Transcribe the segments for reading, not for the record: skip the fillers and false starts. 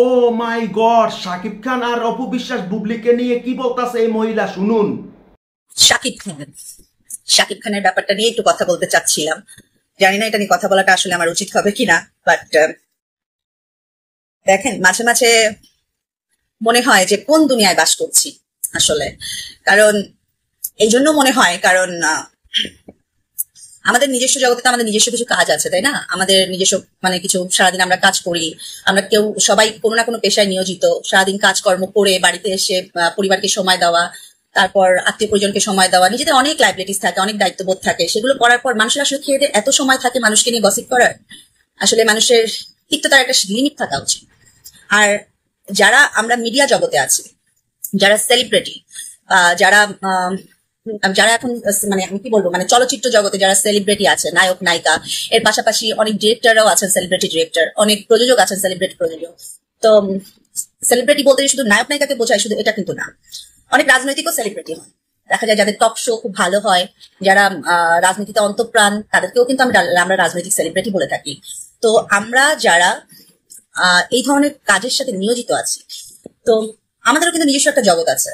ও মাই god, Shakib Khan আর অপু বিশ্বাস বুবলিকে নিয়ে কি বলতাছে এই মহিলা, শুনুন। শাকিব খান শাকিব খানের ব্যাপারটা নিয়ে একটু কথা বলতে চাচ্ছিলাম। জানি না এটা নিয়ে কথা বলাটা আসলে আমার উচিত হবে কিনা, বাট দেখেন, মাঝে মাঝে মনে হয় যে কোন দুনিয়ায় বাস করছি আসলে। কারণ এই জন্য মনে হয়, কারণ আমাদের নিজস্ব জগতে তো আমাদের নিজস্ব কিছু কাজ আছে, তাই না? আমাদের নিজস্ব মানে কিছু সারাদিন আমরা কাজ করি, আমরা কেউ সবাই কোনো না কোনো পেশায় নিয়োজিত। সারাদিন কাজকর্ম করে বাড়িতে এসে পরিবারকে সময় দেওয়া, তারপর আত্মীয় পরিজনকে সময় দেওয়া, নিজেদের অনেক লাইবিলিটিস থাকে, অনেক দায়িত্ববোধ থাকে। সেগুলো করার পর মানুষের আসলে খেয়ে দিয়ে এত সময় থাকে মানুষকে নিয়ে গসিপ করার। আসলে মানুষের ঠিক তো তার একটা লিমিট থাকা উচিত। আর যারা আমরা মিডিয়া জগতে আছি, যারা সেলিব্রিটি, যারা যারা এখন মানে আমি কি বলবো, মানে চলচ্চিত্র জগতে যারা সেলিব্রিটি আছে, নায়ক নায়িকা, এর পাশাপাশি অনেক ডিরেক্টররাও আছেন, সেলিব্রিটি ডিরেক্টর, অনেক প্রযোজক আছেন, সেলিব্রিটি প্রযোজক। তো সেলিব্রিটি বলতে শুধু নায়ক নায়িকাকে বোঝায় শুধু এটা কিন্তু না, অনেক রাজনৈতিকও সেলিব্রিটি হয়। দেখা যায় যাদের টক শো খুব ভালো হয়, যারা রাজনীতিতে অন্তঃপ্রাণ, তাদেরকেও কিন্তু আমরা রাজনৈতিক সেলিব্রিটি বলে থাকি। তো আমরা যারা এই ধরনের কাজের সাথে নিয়োজিত আছি, তো আমাদেরও কিন্তু নিজস্ব একটা জগৎ আছে,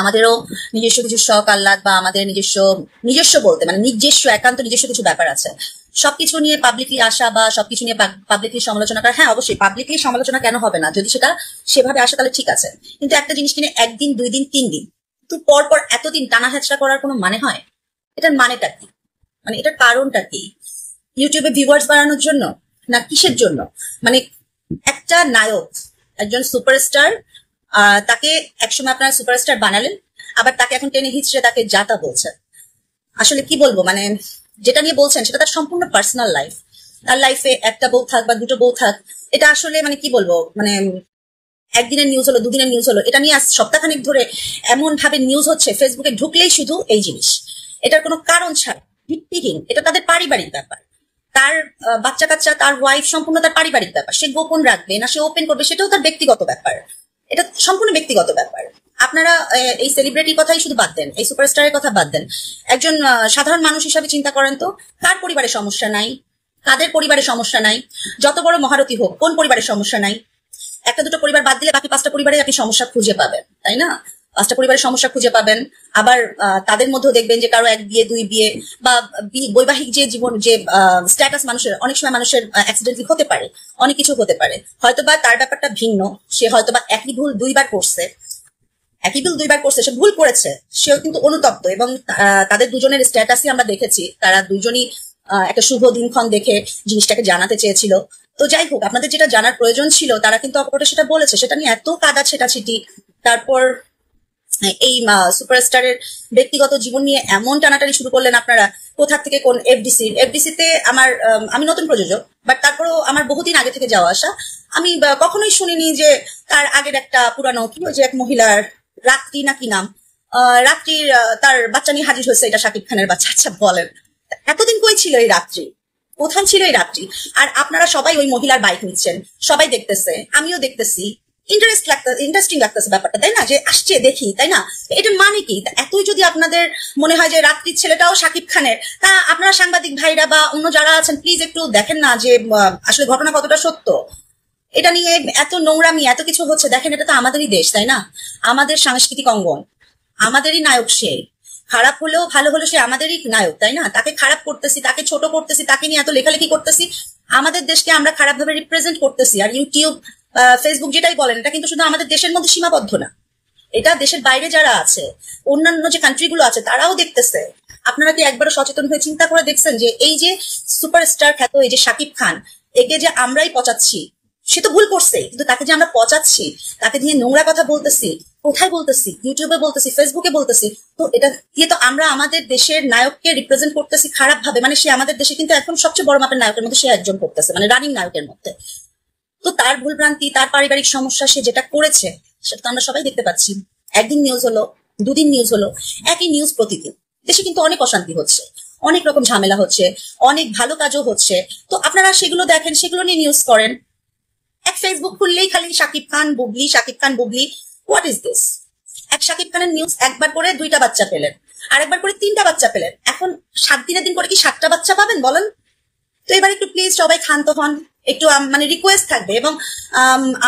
আমাদেরও নিজস্ব কিছু শখ আহ্লাদ, বা আমাদের নিজস্ব বলতে মানে নিজস্ব একান্ত নিজস্ব কিছু ব্যাপার আছে। সবকিছু নিয়ে পাবলিকলি আসা বা সবকিছু নিয়ে পাবলিকলি সমালোচনা করা, হ্যাঁ অবশ্যই পাবলিকলি সমালোচনা কেন হবে না, যদি সেটা সেভাবে আসে তাহলে ঠিক আছে। কিন্তু একটা জিনিস কিনে একদিন, 2 দিন, 3 দিন তো পর পর এতদিন টানা হেঁচড়া করার কোনো মানে হয়? এটার মানেটা কি? মানে এটার কারণটা কি? ইউটিউবে ভিউয়ার্স বাড়ানোর জন্য, না কিসের জন্য? মানে একটা নায়ক, একজন সুপারস্টার, তাকে একসময় আপনারা সুপারস্টার বানালেন, আবার তাকে এখন টেনে হিচড়ে তাকে যাতা বলছেন। আসলে কি বলবো, মানে যেটা নিয়ে বলছেন সেটা তার সম্পূর্ণ পার্সোনাল লাইফ। তার লাইফে একটা বউ থাক বা দুটো বউ থাক, এটা আসলে মানে কি বলবো, মানে একদিনের নিউজ হলো, 2 দিনের নিউজ হলো, এটা নিয়ে আজ সপ্তাহখানেক ধরে এমন ভাবে নিউজ হচ্ছে, ফেসবুকে ঢুকলেই শুধু এই জিনিস। এটার কোনো কারণ ছাড়া, ভিত্তিহীন। এটা তাদের পারিবারিক ব্যাপার, তার বাচ্চা কাচ্চা, তার ওয়াইফ, সম্পূর্ণ তার পারিবারিক ব্যাপার। সে গোপন রাখবে না সে ওপেন করবে, সেটাও তার ব্যক্তিগত ব্যাপার। এটা সম্পূর্ণ ব্যক্তিগত ব্যাপার। আপনারা এই সেলিব্রিটির কথাই শুধু বাদ দেন, এই সুপারস্টারের কথা বাদ দেন, একজন সাধারণ মানুষ হিসাবে চিন্তা করেন তো, কার পরিবারে সমস্যা নাই? কাদের পরিবারে সমস্যা নাই? যত বড় মহারথী হোক, কোন পরিবারে সমস্যা নাই? একটা দুটো পরিবার বাদ দিলে বাকি 5টা পরিবারে আপনি সমস্যা খুঁজে পাবেন, তাই না? 5টা পরিবারের সমস্যা খুঁজে পাবেন। আবার তাদের মধ্যেও দেখবেন যে কারো 1 বিয়ে 2 বিয়ে বা বৈবাহিক যে জীবন, যে স্ট্যাটাস মানুষের, অনেক সময় মানুষের অ্যাক্সিডেন্টলি হতে পারে, অনেক কিছু হতে পারে। হয়তোবা তার ব্যাপারটা ভিন্ন, সে হয়তোবা একই ভুল 2বার করছে, সে ভুল করেছে, সেও কিন্তু অনুতপ্ত। এবং তাদের দুজনের স্ট্যাটাসই আমরা দেখেছি, তারা দুজনই একটা শুভ দিনক্ষণ দেখে জিনিসটাকে জানাতে চেয়েছিল। তো যাই হোক, আপনাদের যেটা জানার প্রয়োজন ছিল তারা কিন্তু অপরটা সেটা বলেছে, সেটা নিয়ে এত কাদা ছেটাছিটি। তারপর এই সুপারস্টারের ব্যক্তিগত জীবন নিয়ে এমন টানাটানি শুরু করলেন আপনারা। কোথা থেকে কোন এফডিসিতে আমি নতুন প্রযোজক, বাট তারপরেও আমার বহুদিন আগে থেকে যাওয়া আসা। আমি কখনোই শুনিনি যে তার আগের একটা পুরানো কি ওই যে এক মহিলার রাত্রি না কি নাম, রাত্রির তার বাচ্চা নিয়ে হাজির হয়েছে, এটা শাকিব খানের বাচ্চা। আচ্ছা বলেন, এতদিন কই ছিল এই রাত্রি? কোথায় ছিল এই রাত্রি? আর আপনারা সবাই ওই মহিলার বাইক নিচ্ছেন, সবাই দেখতেছে, আমিও দেখতেছি, ইন্টারেস্টিং লাগতেছে ব্যাপারটা, তাই না? যে আসছে দেখি, তাই না? এটা মানে কি? এতই যদি আপনাদের মনে হয় যে রাত্রির ছেলেটাও শাকিব খানের, তা আপনারা সাংবাদিক ভাইরা বা অন্য যারা আছেন প্লিজ একটু দেখেন না যে আসলে ঘটনা কতটা সত্য। এটা নিয়ে এত নোংরামি, এত কিছু হচ্ছে। দেখেন, এটা তো আমাদেরই দেশ, তাই না? আমাদের সাংস্কৃতিক অঙ্গন, আমাদেরই নায়ক সে। খারাপ হলেও ভালো হলেও সে আমাদেরই নায়ক, তাই না? তাকে খারাপ করতেছি, তাকে ছোট করতেছি, তাকে নিয়ে এত লেখালেখি করতেছি, আমাদের দেশকে আমরা খারাপ ভাবে রিপ্রেজেন্ট করতেছি। আর ইউটিউব, ফেসবুক যেটাই বলেন, এটা কিন্তু শুধু আমাদের দেশের মধ্যে সীমাবদ্ধ না, এটা দেশের বাইরে যারা আছে, অন্যান্য যে কান্ট্রি গুলো আছে, তারাও দেখতেছে। আপনারা কি একবারও সচেতন হয়ে চিন্তা করে দেখছেন যে এই যে সুপারস্টার খ্যাত এই যে শাকিব খান, একে যে আমরাই পচাচ্ছি, সে তো ভুল করছে, কিন্তু তাকে যে আমরা পচাচ্ছি, তাকে দিয়ে নোংরা কথা বলতেছি, কোথায় বলতেছি? ইউটিউবে বলতেছি, ফেসবুকে বলতেছি। তো এটা দিয়ে তো আমরা আমাদের দেশের নায়ককে রিপ্রেজেন্ট করতেছি খারাপ ভাবে। মানে সে আমাদের দেশে কিন্তু এখন সবচেয়ে বড় মাপের নায়কের মধ্যে সে একজন করতেছে, মানে রানিং নায়কের মধ্যে। তো তার ভুলভ্রান্তি, তার পারিবারিক সমস্যা, সে যেটা করেছে সেটা তো আমরা সবাই দেখতে পাচ্ছি। একদিন নিউজ হলো, 2 দিন নিউজ হলো, একই নিউজ প্রতিদিন। দেশে কিন্তু অনেক অশান্তি হচ্ছে, অনেক রকম ঝামেলা হচ্ছে, অনেক ভালো কাজও হচ্ছে। তো আপনারা সেগুলো দেখেন, সেগুলো নিয়ে নিউজ করেন। এক ফেসবুক খুললেই খালি Shakib Khan Bubly, Shakib Khan Bubly. What is this? এক শাকিব খানের নিউজ একবার করে 2টা বাচ্চা পেলেন, আরেকবার করে 3টা বাচ্চা পেলেন, এখন 7 দিনের দিন করে কি 7টা বাচ্চা পাবেন বলেন? তো এবার একটু প্লিজ সবাই ক্ষান্ত হন, একটু মানে রিকোয়েস্ট থাকবে। এবং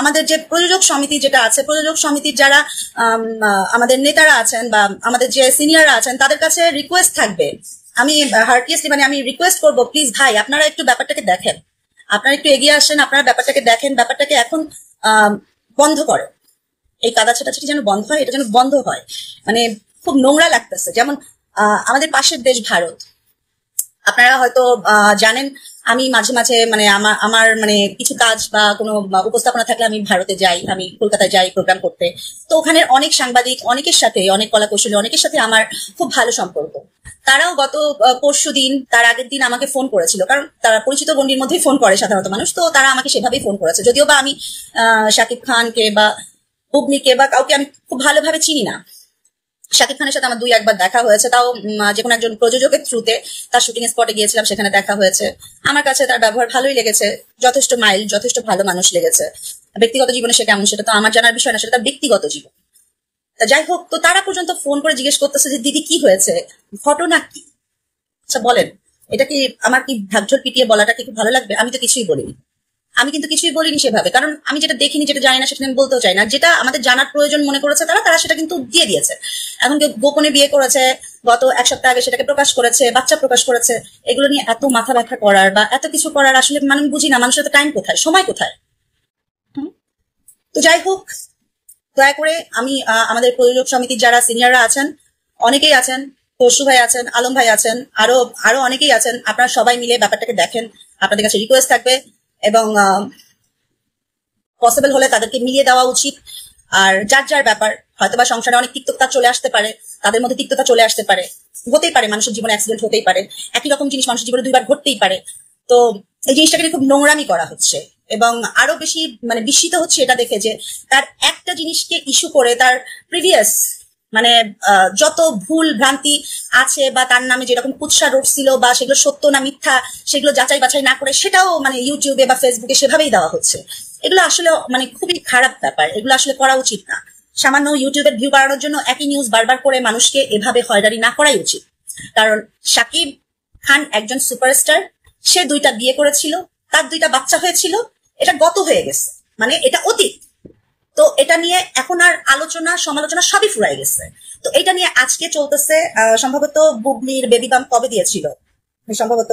আমাদের যে প্রযোজক সমিতি যেটা আছে, প্রযোজক সমিতির যারা আমাদের নেতারা আছেন বা আমাদের যে সিনিয়ররা আছেন তাদের কাছে রিকোয়েস্ট থাকবে, আমি হার্টিয়েস্টলি মানে আমি রিকোয়েস্ট করবো, প্লিজ ভাই আপনারা একটু ব্যাপারটাকে দেখেন, আপনারা একটু এগিয়ে আসেন, আপনারা ব্যাপারটাকে দেখেন, ব্যাপারটাকে এখন বন্ধ করে, এই কাদা ছেটাছেটি যেন বন্ধ হয়, এটা যেন বন্ধ হয়। মানে খুব নোংরা লাগতেছে। যেমন আমাদের পাশের দেশ ভারত, আপনারা হয়তো জানেন আমি মাঝে মাঝে মানে আমার মানে কিছু কাজ বা কোনো উপস্থাপনা থাকলে আমি ভারতে যাই, আমি কলকাতায় যাই প্রোগ্রাম করতে। তো ওখানে অনেক সাংবাদিক, অনেকের সাথে, অনেক কলা কৌশলী অনেকের সাথে আমার খুব ভালো সম্পর্ক। তারাও গত পরশু দিন, তার আগের দিন আমাকে ফোন করেছিল, কারণ তারা পরিচিত গণ্ডির মধ্যেই ফোন করে সাধারণত মানুষ, তো তারা আমাকে সেভাবেই ফোন করেছে। যদিও বা আমি শাকিব খানকে বা বুবলিকে বা কাউকে আমি খুব ভালোভাবে চিনি না। শাকিব খানের সাথে আমার 2-1 বার দেখা হয়েছে, তাও যে কোনো একজন প্রযোজকের থ্রুতে, তার শুটিং স্পটে গিয়েছিলাম, সেখানে দেখা হয়েছে। আমার কাছে তার ব্যবহার ভালোই লেগেছে, যথেষ্ট মাইল্ড, যথেষ্ট ভালো মানুষ লেগেছে। ব্যক্তিগত জীবনে সে কেমন সেটা তো আমার জানার বিষয় না, সেটা তার ব্যক্তিগত জীবন। যাই হোক, তো তারা পর্যন্ত ফোন করে জিজ্ঞেস করতেছে যে দিদি কি হয়েছে, ঘটনা কি। আচ্ছা বলেন, এটা কি আমার কি ঢাকঢোল পিটিয়ে বলাটা কি খুব ভালো লাগবে? আমি তো কিছুই বলিনি, আমি কিন্তু কিছুই বলিনি সেভাবে, কারণ আমি যেটা দেখিনি, যেটা জানি না, সেটা আমি বলতেও চাই না। যেটা আমাদের জানার প্রয়োজন মনে করেছে তারা সেটা কিন্তু দিয়ে দিয়েছে। এখন কেউ গোপনে বিয়ে করেছে, গত 1 সপ্তাহ আগে সেটাকে প্রকাশ করেছে, বাচ্চা প্রকাশ করেছে। এগুলো নিয়ে এত মাথা ব্যথা করার বা এত কিছু করার আসলে মানে আমি বুঝি না, মানুষের তো টাইম কোথায়, সময় কোথায়। তো যাই হোক, দয়া করে আমি আমাদের প্রযোজক সমিতির যারা সিনিয়ররা আছেন, অনেকেই আছেন, পরশু ভাই আছেন, আলম ভাই আছেন, আরো অনেকেই আছেন, আপনারা সবাই মিলে ব্যাপারটাকে দেখেন। আপনাদের কাছে রিকোয়েস্ট থাকবে এবং পসিবল হলে তাদেরকে মিলিয়ে দেওয়া উচিত। আর যার যার ব্যাপার, হয়তোবা সংসারে অনেক তিক্ততা চলে আসতে পারে, তাদের মধ্যে তিক্ততা চলে আসতে পারে, হতেই পারে, মানুষের জীবনে অ্যাক্সিডেন্ট হতেই পারে, একই রকম জিনিস মানুষের জীবনে 2 বার ঘটতেই পারে। তো এই জিনিসটাকে খুব নোংরামি করা হচ্ছে এবং আরো বেশি মানে বিস্মিত হচ্ছে এটা দেখে যে তার একটা জিনিসকে ইস্যু করে তার প্রিভিয়াস মানে যত ভুল ভ্রান্তি আছে বা তার নামে যেরকম কুৎসা রটছিল বা সেগুলো সত্য না মিথ্যা সেগুলো যাচাই বাছাই না করে সেটাও মানে ইউটিউবে বা ফেসবুকে সেভাবেই দেওয়া হচ্ছে। এগুলো আসলে মানে খুবই খারাপ ব্যাপার, এগুলো আসলে করা উচিত না। সামান্য ইউটিউবের ভিউ বাড়ানোর জন্য একই নিউজ বারবার করে মানুষকে এভাবে হয়রানি না করাই উচিত। কারণ শাকিব খান একজন সুপারস্টার, সে 2টা বিয়ে করেছিল, তার 2টা বাচ্চা হয়েছিল, এটা গত হয়ে গেছে, মানে এটা অতীত। তো এটা নিয়ে এখন আর আলোচনা সমালোচনা সবই ফুরাই গেছে। তো এটা নিয়ে আজকে চলতেছে সম্ভবত বুবলির বেবি বাম্প কবে দিয়েছিল, সম্ভবত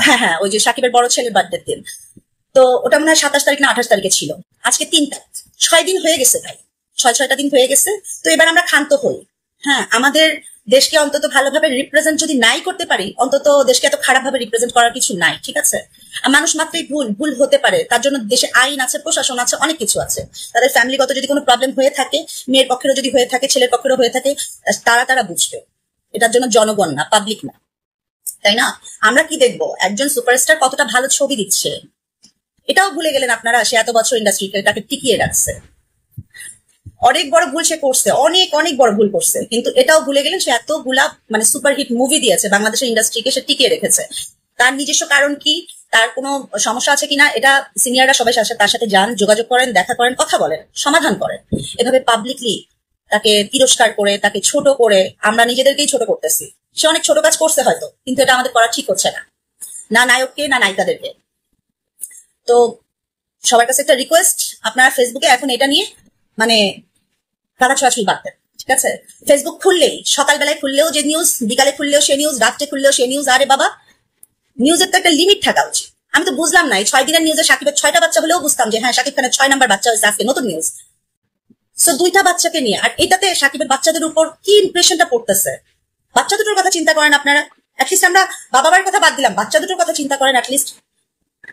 হ্যাঁ ওই যে শাকিবের বড় ছেলের বার্থডের দিন। তো ওটা মনে হয় 27 তারিখ না 28 তারিখে ছিল। আজকে 3 তারিখ, 6 দিন হয়ে গেছে ভাই, 6টা দিন হয়ে গেছে। তো এবার আমরা ক্ষান্ত হই। হ্যাঁ, আমাদের দেশকে অন্তত ভালোভাবে রিপ্রেজেন্ট যদি নাই করতে পারি, অন্তত দেশকে এত খারাপ ভাবে রিপ্রেজেন্ট করার কিছু নাই, ঠিক আছে? মানুষ মাত্রই ভুল হতে পারে, তার জন্য দেশে আইন আছে, প্রশাসন আছে, অনেক কিছু আছে। তাদের ফ্যামিলিগত যদি কোনো প্রবলেম হয়ে থাকে, মেয়ের পক্ষেরও যদি হয়ে থাকে, ছেলের পক্ষেরও হয়ে থাকে, তারা বুঝবে। এটার জন্য জনগণ না, পাবলিক না, তাই না? আমরা কি দেখবো একজন সুপারস্টার কতটা ভালো ছবি দিচ্ছে, এটাও ভুলে গেলেন আপনারা। সে এত বছর ইন্ডাস্ট্রিতে তাকে টিকিয়ে রাখছে, অনেক বড় ভুল সে করছে, অনেক বড় ভুল করছে, কিন্তু এটাও ভুলে গেলেন সে এতগুলা মানে সুপারহিট মুভি দিয়েছে, বাংলাদেশের ইন্ডাস্ট্রিকে সে টিকিয়ে রেখেছে। তার নিজস্ব কারণ কি, তার কোনো সমস্যা আছে কিনা, এটা সিনিয়ররা সবাই তার সাথে যান, যোগাযোগ করেন, দেখা করেন, কথা বলেন, সমাধান করেন। এভাবে পাবলিকলি তাকে তিরস্কার করে, তাকে ছোট করে, আমরা নিজেদেরকেই ছোট করতেছি। সে অনেক ছোট কাজ করছে হয়তো, কিন্তু এটা আমাদের করা ঠিক হচ্ছে না, না নায়ককে না নায়িকাদেরকে। তো সবার কাছে একটা রিকোয়েস্ট, আপনারা ফেসবুকে এখন এটা নিয়ে মানে কাদা ছোড়াছুড়ি বাড়তেন, ঠিক আছে? ফেসবুক খুললেই, সকালবেলায় খুললেও যে নিউজ, বিকালে খুললেও সে নিউজ, রাত্রে খুললেও সে নিউজ। আরে বাবা, নিউজের তো একটা লিমিট থাকা উচিত। আমি তো বুঝলাম না, এই 6 দিনের নিউজে শাকিবের 6টা বাচ্চা হলেও বুঝতাম যে হ্যাঁ শাকিব খানের 6 নাম্বার বাচ্চা হয়েছে আজকে, নতুন নিউজ। সো 2টা বাচ্চাকে নিয়ে, আর এটাতে শাকিবের বাচ্চাদের উপর কি ইমপ্রেশনটা পড়তেছে, বাচ্চা দুটোর কথা চিন্তা করেন আপনারা। অ্যাটলিস্ট আমরা বাবা মায়ের কথা বাদ দিলাম, বাচ্চা দুটোর কথা চিন্তা করেন অ্যাটলিস্ট।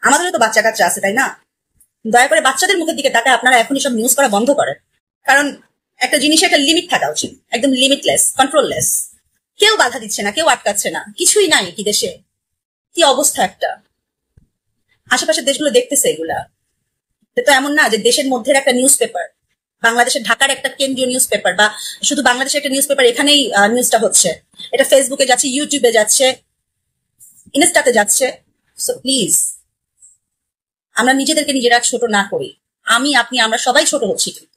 আমাদেরও তো বাচ্চা কাচ্চা আছে, তাই না? দয়া করে বাচ্চাদের মুখের দিকে তাকায় আপনারা এখনই সব নিউজ করা বন্ধ করেন। কারণ একটা জিনিসের একটা লিমিট থাকা উচিত, একদম লিমিটলেস, কন্ট্রোললেস। কেউ বাধা দিচ্ছে না, কেউ আটকাচ্ছে না, কিছুই নাই কি দেশে। কি অবস্থা একটা, আশেপাশের দেশগুলো দেখতেছে এগুলা। তো এমন না যে দেশের মধ্যে একটা নিউজ পেপার, বাংলাদেশের ঢাকার একটা কেন্দ্রীয় নিউজ পেপার বা শুধু বাংলাদেশের একটা নিউজ পেপার, এখানেই নিউজটা হচ্ছে। এটা ফেসবুকে যাচ্ছে, ইউটিউবে যাচ্ছে, ইনস্টাতে যাচ্ছে। সো প্লিজ আমরা নিজেদেরকে নিজেরা ছোট না করি। আমি, আপনি, আমরা সবাই ছোট হচ্ছি, কিন্তু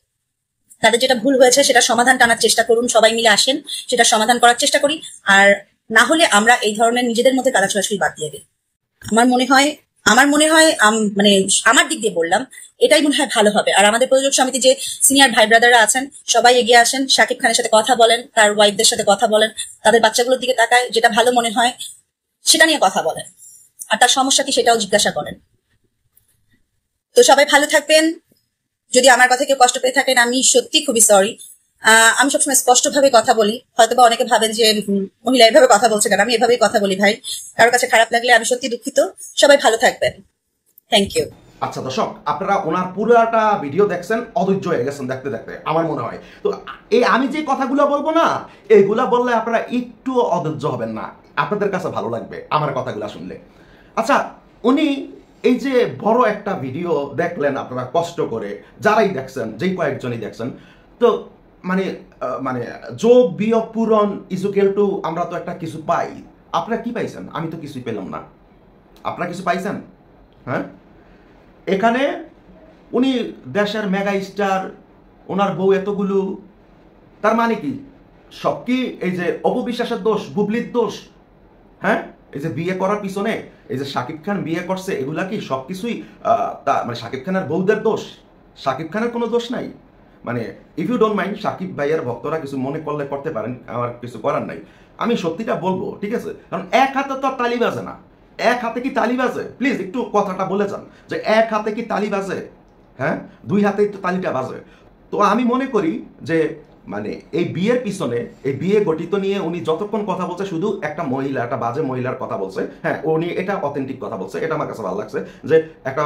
তাদের যেটা ভুল হয়েছে সেটা সমাধান টানার চেষ্টা করুন, সবাই মিলে আসেন, সেটা সমাধান করার চেষ্টা করি। আর না হলে আমরা এই ধরনের নিজেদের মধ্যে কাদা ছোড়াছুড়ি বাদ দিয়ে দিই। আমার মনে হয় আমার মনে হয় মানে আমার দিক দিয়ে বললাম, এটাই মনে হয় ভালো হবে। আর আমাদের প্রযোজক সমিতি যে সিনিয়র ভাই ব্রাদাররা আছেন, সবাই এগিয়ে আসেন, শাকিব খানের সাথে কথা বলেন, তার ওয়াইফদের সাথে কথা বলেন, তাদের বাচ্চাগুলোর দিকে তাকায়, যেটা ভালো মনে হয় সেটা নিয়ে কথা বলেন, আর তার সমস্যা কি সেটাও জিজ্ঞাসা করেন। তো সবাই ভালো থাকবেন। যদি আমার কথা কেউ কষ্ট পেয়ে থাকেন, আমি সত্যি খুবই সরি। আমি সবসময় স্পষ্ট ভাবে কথা বলি, হয়তোবা অনেকে ভাবেন যে মহিলা এভাবে কথা বলছে কেন, আমি এভাবেই কথা বলি ভাই। কারোর কাছে খারাপ লাগলে আমি সত্যি দুঃখিত। সবাই ভালো থাকবেন, থ্যাংক ইউ। আচ্ছা দর্শক, আপনারা ওনার পুরাটা ভিডিও দেখছেন, অধৈর্য হয়ে গেছেন দেখতে দেখতে আমার মনে হয়। তো এই আমি যে কথাগুলো বলবো না, এইগুলা বললে আপনারা একটু অধৈর্য হবেন না, আপনাদের কাছে ভালো লাগবে আমার কথাগুলো শুনলে। আচ্ছা, উনি এই যে বড় একটা ভিডিও দেখলেন আপনারা কষ্ট করে, যারাই দেখছেন, যেই কয়েকজনই দেখছেন, তো মানে মানে যোগ বিয়োগ পূরণ ইজুকেল টু আমরা তো একটা কিছু পাই। আপনারা কি পাইছেন? আমি তো কিছুই পেলাম না। আপনারা কিছু পাইছেন? হ্যাঁ, এখানে উনি দেশের মেগা স্টার, ওনার বউ এতগুলো, তার মানে কি সব কি এই যে অপবিশ্বাসের দোষ, বুবলির দোষ? হ্যাঁ, এই যে বিয়ে করার পিছনে এই যে শাকিব খান বিয়ে করছে, এগুলা কি সবকিছুই মানে শাকিব খানের বউদের দোষ? শাকিব খানের কোনো দোষ নাই? মানে if you don't mind, Shakib ভাইয়ের ভক্তরা কিছু মনে করলে করতে পারেন, আমার কিছু করার নাই। আমি সত্যিটা বলবো, ঠিক আছে? কারণ এক হাতে তো তালি বাজে না। এক হাতে কি তালি বাজে? প্লিজ একটু কথাটা বলে যান যে এক হাতে কি তালি বাজে? হ্যাঁ, দুই হাতেই তো তালিটা বাজে। তো আমি মনে করি যে মানে এই বিয়ের পিছনে, এই বিয়ে গঠিত নিয়ে উনি যতক্ষণ কথা বলছে, শুধু একটা মহিলা, একটা বাজে মহিলার কথা বলছে। হ্যাঁ, উনি এটা অথেন্টিক কথা বলছে, এটা আমার কাছে ভালো লাগছে যে একটা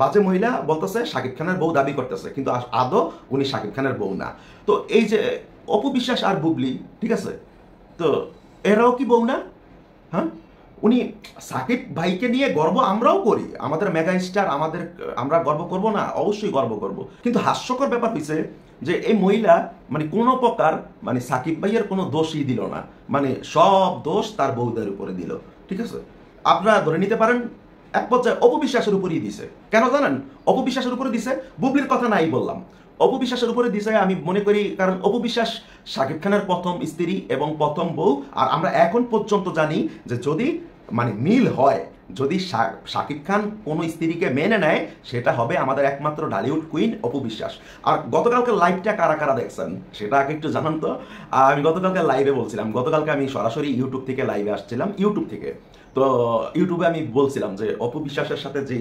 বাজে মহিলা বলতেছে শাকিব খানের বউ দাবি করতেছে, কিন্তু আদৌ উনি শাকিব খানের বউ না। তো এই যে অপবিশ্বাস আর বুবলি, ঠিক আছে, তো এরাও কি বউ না? হ্যাঁ, উনি সাকিব ভাইকে নিয়ে গর্ব আমরাও করি, আমাদের মেগা স্টার, আমরা গর্ব করব না? অবশ্যই গর্ব করব। কিন্তু হাস্যকর ব্যাপার হয়েছে যে এই মহিলা মানে কোনো প্রকার মানে সাকিব ভাইয়ের কোনো দোষই দিল না, মানে সব দোষ তার বউদের উপরে দিল। ঠিক আছে, আপনারা ধরে নিতে পারেন এক পর্যায়ে অপবিশ্বাসের উপরেই দিছে। কেন জানেন অপবিশ্বাসের উপরে দিছে? বুবলির কথা নাই বললাম, অপবিশ্বাসের উপরে দিছে আমি মনে করি, কারণ অপবিশ্বাস শাকিব খানের প্রথম স্ত্রী এবং প্রথম বউ। আর আমরা এখন পর্যন্ত জানি যে যদি মানে মিল হয়, যদি শাকিব খান কোনো স্ত্রীকে মেনে নেয়, সেটা হবে আমাদের একমাত্র ঢালিউড কুইন অপবিশ্বাস। আর গতকালকে লাইভটা কারা কারা দেখছেন সেটা আগে একটু জানান তো। আমি গতকালকে লাইভে বলছিলাম, গতকালকে আমি সরাসরি ইউটিউব থেকে লাইভে আসছিলাম, ইউটিউব থেকে। তো ইউটিউবে আমি বলছিলাম যে অপবিশ্বাসের সাথে যে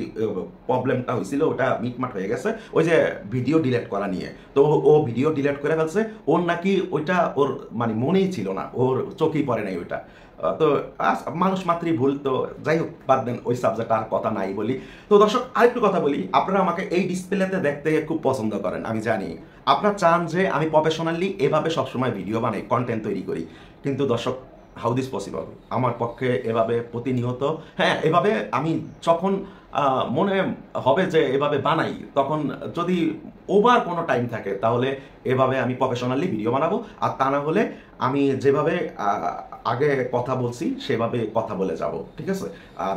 প্রবলেমটা হয়েছিল ওটা মিটমাট হয়ে গেছে, ওই যে ভিডিও ডিলিট করা নিয়ে। তো ও ভিডিও ডিলিট করে ফেলছে, ওর নাকি ওইটা ওর মানে মনেই ছিল না, ওর চোখেই পড়ে নাই ওইটা। তো মানুষ মাত্রই ভুল, তো যাই হোক বাদ দেন, ওই সাবজেক্ট আর কথা নাই বলি। তো দর্শক আরেকটু কথা বলি, আপনারা আমাকে এই ডিসপ্লেতে দেখতে খুব পছন্দ করেন, আমি জানি আপনারা চান যে আমি প্রফেশনালি এভাবে সবসময় ভিডিও বানাই, কন্টেন্ট তৈরি করি। কিন্তু দর্শক, হাউ দিস পসিবল? আমার পক্ষে এভাবে প্রতিনিয়ত, হ্যাঁ এভাবে আমি যখন মনে হবে যে এভাবে বানাই, তখন যদি ওভার কোনো টাইম থাকে তাহলে এভাবে আমি প্রফেশনালি ভিডিও বানাবো। আর তা না হলে আমি যেভাবে আগে কথা বলছি সেভাবে কথা বলে যাব, ঠিক আছে?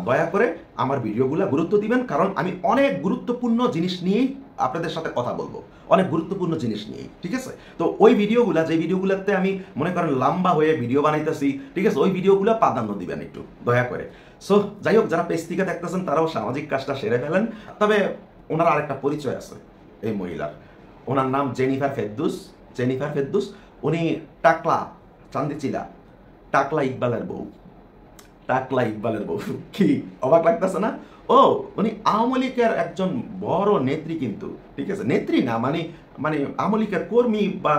দয়া করে আমার ভিডিওগুলো গুরুত্ব দিবেন, কারণ আমি অনেক গুরুত্বপূর্ণ জিনিস নিয়েই আপনাদের সাথে কথা বলবো, অনেক গুরুত্বপূর্ণ জিনিস নিয়ে, ঠিক আছে? তো ওই ভিডিওগুলো, যে ভিডিওগুলোতে আমি মনে করেন লম্বা হয়ে ভিডিও বানাইতেছি, ঠিক আছে, ওই ভিডিওগুলো প্রাধান্য দিবেন একটু দয়া করে। সো যাই হোক, যারা পেজ থেকে দেখতেছেন তারাও সামাজিক কাজটা সেরে ফেলেন। তবে ওনার আরেকটা পরিচয় আছে এই মহিলার, ওনার নাম জেনিফার ফেরদৌস। জেনিফার ফেরদৌস, উনি টাকলা, চান্দিচিলা, টাকলা ইকবালের বউ। টাকলা ইকবালের বউ, কি অবাক লাগতেছে না? ও উনি আওয়ামী লীগের একজন বড় নেত্রী, কিন্তু ঠিক আছে, নেত্রী না মানে মানে আওয়ামী লীগের কর্মী, বা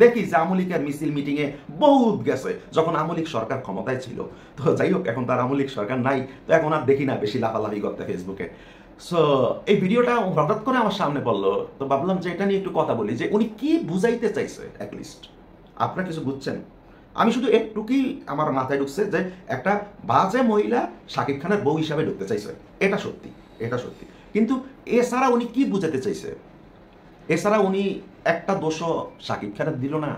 দেখি যে আওয়ামী লীগের মিছিল মিটিংয়ে বহুত গেছে যখন আওয়ামী লীগ সরকার ক্ষমতায় ছিল। তো যাই হোক, এখন তার আওয়ামী লীগ সরকার নাই, তো এখন আর দেখি না বেশি লাফালাফি করতে ফেসবুকে। সো এই ভিডিওটা হঠাৎ করে আমার সামনে পড়লো, তো ভাবলাম যে এটা নিয়ে একটু কথা বলি, যে উনি কি বুঝাইতে চাইছে। অ্যাটলিস্ট আপনারা কিছু বুঝছেন? আমি শুধু একটুকুই আমার মাথায় ঢুকছে যে একটা বাজে মহিলা শাকিব খানের বউ হিসাবে ঢুকতে চাইছে, এটা সত্যি, এটা সত্যি। কিন্তু এছাড়া উনি কি বুঝাতে চাইছে? এছাড়া উনি একটা দোষও শাকিব খানের দিল না।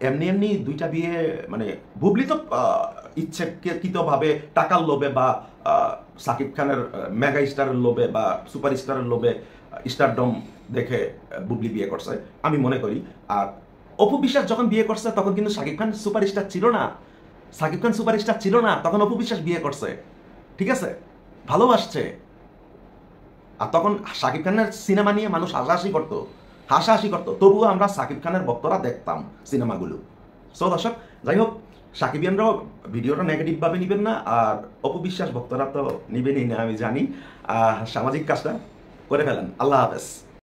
এমনি এমনি দুইটা বিয়ে, মানে বুবলি তো ইচ্ছাকৃতভাবে টাকার লোভে বা শাকিব খানের মেগা স্টারের লোভে বা সুপার স্টারের লোভে, স্টারডম দেখে বুবলি বিয়ে করছে আমি মনে করি। আর অপবিশ্বাস যখন বিয়ে করছে তখন কিন্তু শাকিব খান সুপারস্টার ছিল না, শাকিব খান সুপারস্টার ছিল না, তখন অপবিশ্বাস বিয়ে করছে, ঠিক আছে? ভালোবাসছে। আর তখন শাকিব খানের সিনেমা নিয়ে মানুষ হাসাহাসি করতো, তবুও আমরা শাকিব খানের ভক্তরা দেখতাম সিনেমাগুলো। সো দর্শক, যাই হোক, সাকিবিয়ানরাও ভিডিওটা নেগেটিভভাবে নেবেন না, আর অপবিশ্বাস ভক্তরা তো নেবেনই না, আমি জানি। সামাজিক কাজটা করে ফেলেন। আল্লাহ হাফেজ।